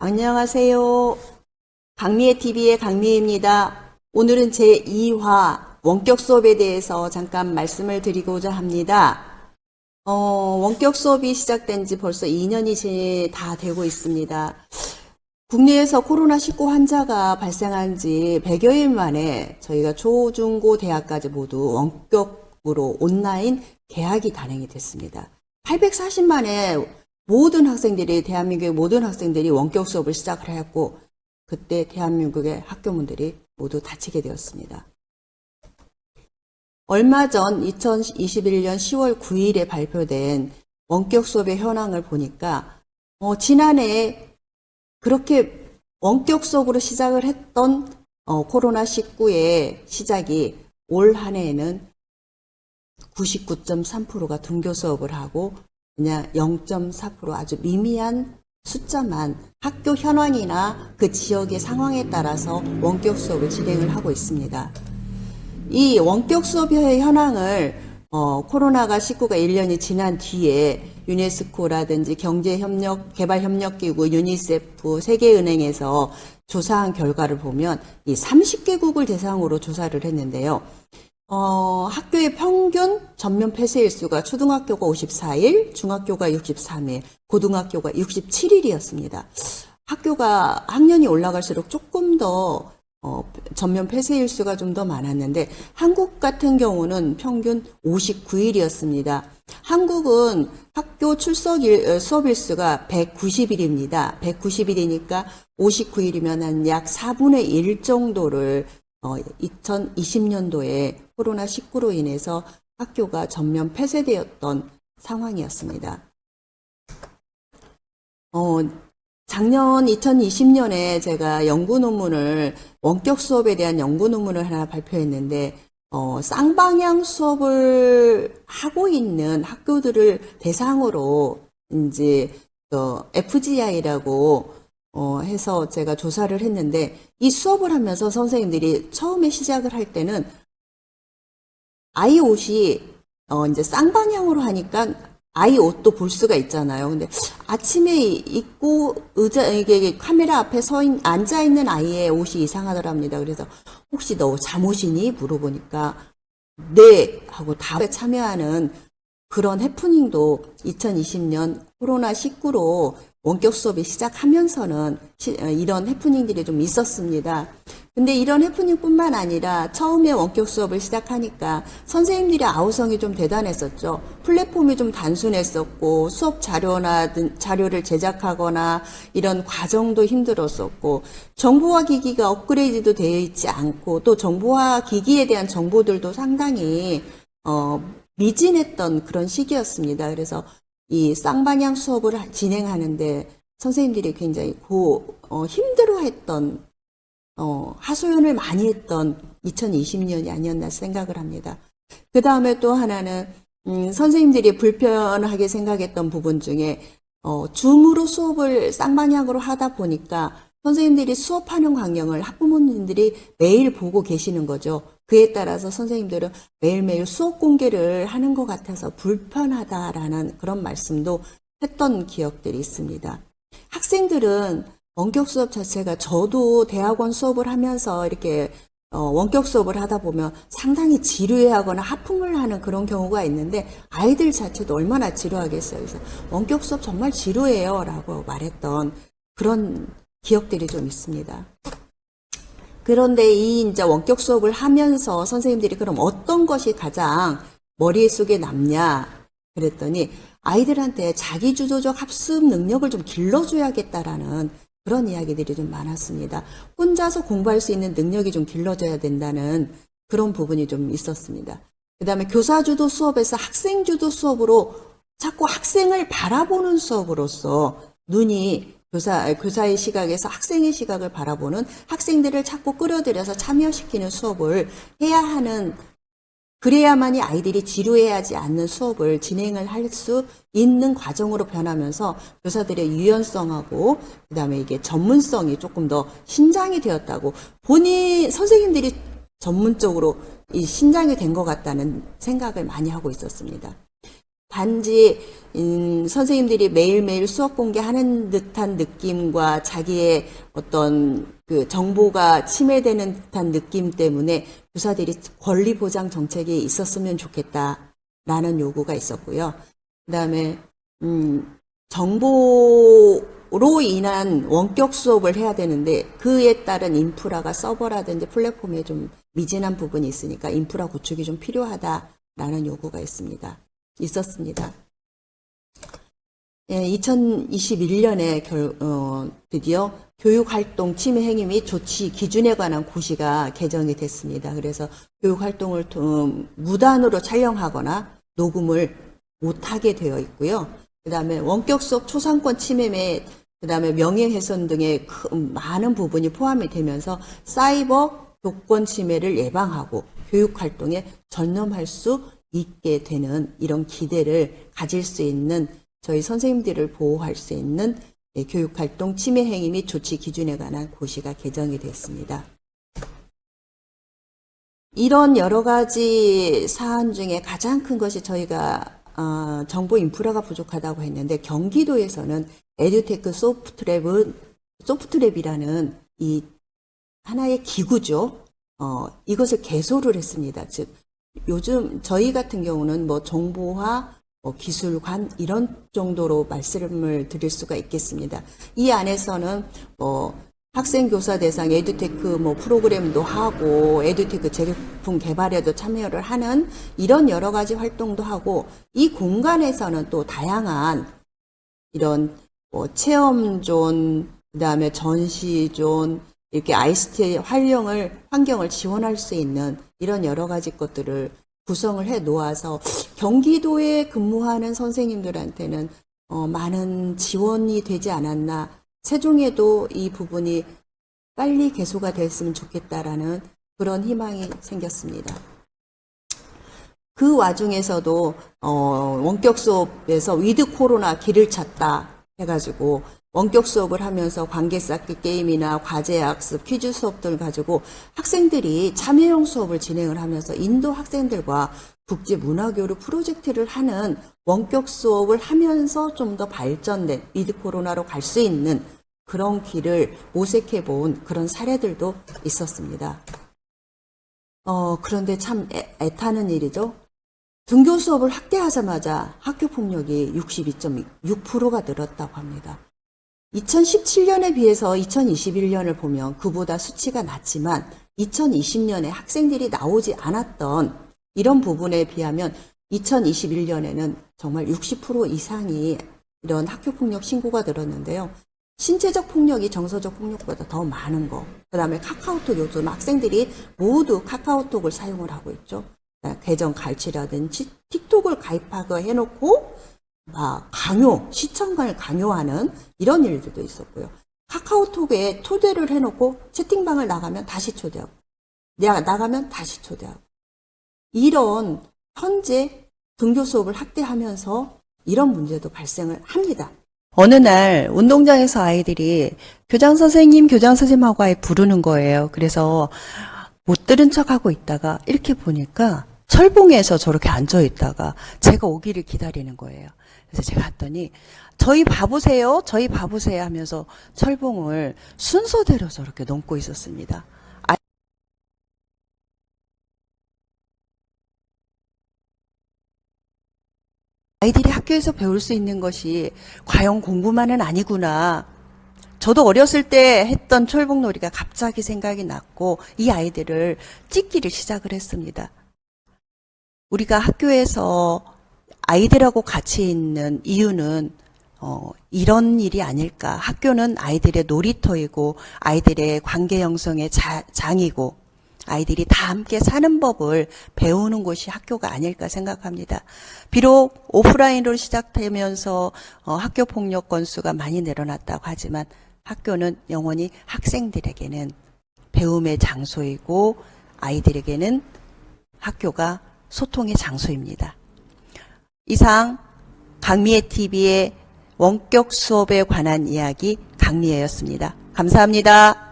안녕하세요. 강미애 TV의 강미애입니다. 오늘은 제2화 원격 수업에 대해서 잠깐 말씀을 드리고자 합니다. 원격 수업이 시작된 지 벌써 2년이 다 되고 있습니다. 국내에서 코로나19 환자가 발생한 지 100여일 만에 저희가 초, 중, 고, 대학까지 모두 원격으로 온라인 개학이 단행이 됐습니다. 840만의 모든 학생들이, 대한민국의 모든 학생들이 원격 수업을 시작을 했고, 그때 대한민국의 학교문들이 모두 닫히게 되었습니다. 얼마 전 2021년 10월 9일에 발표된 원격 수업의 현황을 보니까, 지난해 그렇게 원격 수업으로 시작을 했던 코로나19의 시작이 올 한 해에는 99.3%가 등교 수업을 하고 그냥 0.4% 아주 미미한 숫자만 학교 현황이나 그 지역의 상황에 따라서 원격 수업을 진행을 하고 있습니다. 이 원격 수업의 현황을 코로나가 19가 1년이 지난 뒤에 유네스코라든지 경제개발협력기구, 유니세프, 세계은행에서 조사한 결과를 보면 이 30개국을 대상으로 조사를 했는데요. 학교의 평균 전면 폐쇄일수가 초등학교가 54일, 중학교가 63일, 고등학교가 67일이었습니다. 학년이 올라갈수록 조금 더 전면 폐쇄일수가 좀 더 많았는데 한국 같은 경우는 평균 59일이었습니다. 한국은 학교 수업일수가 190일입니다. 190일이니까 59일이면 한 약 4분의 1 정도를 2020년도에 코로나19로 인해서 학교가 전면 폐쇄되었던 상황이었습니다. 작년 2020년에 제가 원격 수업에 대한 연구 논문을 하나 발표했는데, 쌍방향 수업을 하고 있는 학교들을 대상으로, 이제, FGI라고, 해서 제가 조사를 했는데, 이 수업을 하면서 선생님들이 처음에 시작을 할 때는, 아이 옷이, 이제 쌍방향으로 하니까, 아이 옷도 볼 수가 있잖아요. 근데 아침에 입고 이게 카메라 앞에 앉아있는 아이의 옷이 이상하더랍니다. 그래서 혹시 너 잠옷이니? 물어보니까 네! 하고 답에 참여하는 그런 해프닝도 2020년 코로나19로 원격 수업이 시작하면서는 이런 해프닝들이 좀 있었습니다. 근데 이런 해프닝뿐만 아니라 처음에 원격 수업을 시작하니까 선생님들의 아우성이 좀 대단했었죠. 플랫폼이 좀 단순했었고 수업 자료를 제작하거나 이런 과정도 힘들었었고 정보화 기기가 업그레이드도 되어 있지 않고 또 정보화 기기에 대한 정보들도 상당히 미진했던 그런 시기였습니다. 그래서 이 쌍방향 수업을 진행하는데 선생님들이 굉장히 힘들어했던 하소연을 많이 했던 2020년이 아니었나 생각을 합니다. 그 다음에 또 하나는 선생님들이 불편하게 생각했던 부분 중에 줌으로 수업을 쌍방향으로 하다 보니까 선생님들이 수업하는 광경을 학부모님들이 매일 보고 계시는 거죠. 그에 따라서 선생님들은 매일매일 수업 공개를 하는 것 같아서 불편하다라는 그런 말씀도 했던 기억들이 있습니다. 학생들은 원격 수업 자체가 저도 대학원 수업을 하면서 이렇게 원격 수업을 하다 보면 상당히 지루해하거나 하품을 하는 그런 경우가 있는데 아이들 자체도 얼마나 지루하겠어요. 그래서 원격 수업 정말 지루해요 라고 말했던 그런 기억들이 좀 있습니다. 그런데 이제 원격 수업을 하면서 선생님들이 그럼 어떤 것이 가장 머릿속에 남냐 그랬더니 아이들한테 자기주도적 학습 능력을 좀 길러줘야겠다라는 그런 이야기들이 좀 많았습니다. 혼자서 공부할 수 있는 능력이 좀 길러져야 된다는 그런 부분이 좀 있었습니다. 그 다음에 교사주도 수업에서 학생주도 수업으로 자꾸 학생을 바라보는 수업으로서 눈이 교사의 시각에서 학생의 시각을 바라보는 학생들을 자꾸 끌어들여서 참여시키는 수업을 해야 하는 그래야만이 아이들이 지루해하지 않는 수업을 진행을 할 수 있는 과정으로 변하면서 교사들의 유연성하고 그다음에 이게 전문성이 조금 더 신장이 되었다고 선생님들이 전문적으로 이 신장이 된 것 같다는 생각을 많이 하고 있었습니다. 단지 선생님들이 매일매일 수업 공개하는 듯한 느낌과 자기의 어떤 그 정보가 침해되는 듯한 느낌 때문에 교사들이 권리 보장 정책이 있었으면 좋겠다라는 요구가 있었고요. 그다음에 정보로 인한 원격 수업을 해야 되는데 그에 따른 인프라가 서버라든지 플랫폼에 좀 미진한 부분이 있으니까 인프라 구축이 좀 필요하다라는 요구가 있었습니다. 예, 2021년에 드디어 교육활동 침해 행위 및 조치 기준에 관한 고시가 개정이 됐습니다. 그래서 교육활동을 무단으로 촬영하거나 녹음을 못하게 되어 있고요. 그 다음에 원격 수업 초상권 침해 및 그 다음에 명예훼손 등의 많은 부분이 포함이 되면서 사이버 교권 침해를 예방하고 교육활동에 전념할 수 있게 되는 이런 기대를 가질 수 있는 저희 선생님들을 보호할 수 있는 교육활동 침해 행위 및 조치 기준에 관한 고시가 개정이 됐습니다. 이런 여러 가지 사안 중에 가장 큰 것이 저희가 정보 인프라가 부족하다고 했는데 경기도에서는 에듀테크 소프트랩이라는 이 하나의 기구죠. 이것을 개소를 했습니다. 즉 요즘 저희 같은 경우는 뭐 정보화 기술관 이런 정도로 말씀을 드릴 수가 있겠습니다. 이 안에서는 학생 교사 대상 에듀테크 프로그램도 하고 에듀테크 제품 개발에도 참여를 하는 이런 여러 가지 활동도 하고 이 공간에서는 또 다양한 이런 체험존, 그다음에 전시존 이렇게 ICT 환경을 지원할 수 있는 이런 여러 가지 것들을 구성을 해 놓아서 경기도에 근무하는 선생님들한테는 많은 지원이 되지 않았나, 세종에도 이 부분이 빨리 개소가 됐으면 좋겠다라는 그런 희망이 생겼습니다. 그 와중에서도 원격 수업에서 위드 코로나 길을 찾다 해가지고 원격 수업을 하면서 관계 쌓기 게임이나 과제 학습, 퀴즈 수업들 가지고 학생들이 참여형 수업을 진행을 하면서 인도 학생들과 국제 문화교류 프로젝트를 하는 원격 수업을 하면서 좀 더 발전된 위드 코로나로 갈 수 있는 그런 길을 모색해 본 그런 사례들도 있었습니다. 그런데 참 애타는 일이죠. 등교 수업을 확대하자마자 학교 폭력이 62.6%가 늘었다고 합니다. 2017년에 비해서 2021년을 보면 그보다 수치가 낮지만 2020년에 학생들이 나오지 않았던 이런 부분에 비하면 2021년에는 정말 60% 이상이 이런 학교폭력 신고가 늘었는데요. 신체적 폭력이 정서적 폭력보다 더 많은 거. 그 다음에 카카오톡, 요즘 학생들이 모두 카카오톡을 사용을 하고 있죠. 계정 갈취라든지 틱톡을 가입하고 해놓고 시청을 강요하는 이런 일들도 있었고요. 카카오톡에 초대를 해놓고 채팅방을 나가면 다시 초대하고, 나가면 다시 초대하고. 이런 현재 등교 수업을 확대하면서 이런 문제도 발생을 합니다. 어느 날 운동장에서 아이들이 교장 선생님하고 아예 부르는 거예요. 그래서 못 들은 척하고 있다가 이렇게 보니까 철봉에서 저렇게 앉아있다가 제가 오기를 기다리는 거예요. 그래서 제가 봤더니 저희 봐보세요 하면서 철봉을 순서대로 저렇게 넘고 있었습니다. 아이들이 학교에서 배울 수 있는 것이 과연 공부만은 아니구나. 저도 어렸을 때 했던 철봉놀이가 갑자기 생각이 났고 이 아이들을 찍기를 시작을 했습니다. 우리가 학교에서 아이들하고 같이 있는 이유는 이런 일이 아닐까. 학교는 아이들의 놀이터이고 아이들의 관계 형성의 장이고 아이들이 다 함께 사는 법을 배우는 곳이 학교가 아닐까 생각합니다. 비록 오프라인으로 시작되면서 학교 폭력 건수가 많이 늘어났다고 하지만 학교는 영원히 학생들에게는 배움의 장소이고 아이들에게는 학교가 소통의 장소입니다. 이상 강미애 TV의 원격 수업에 관한 이야기 강미애였습니다. 감사합니다.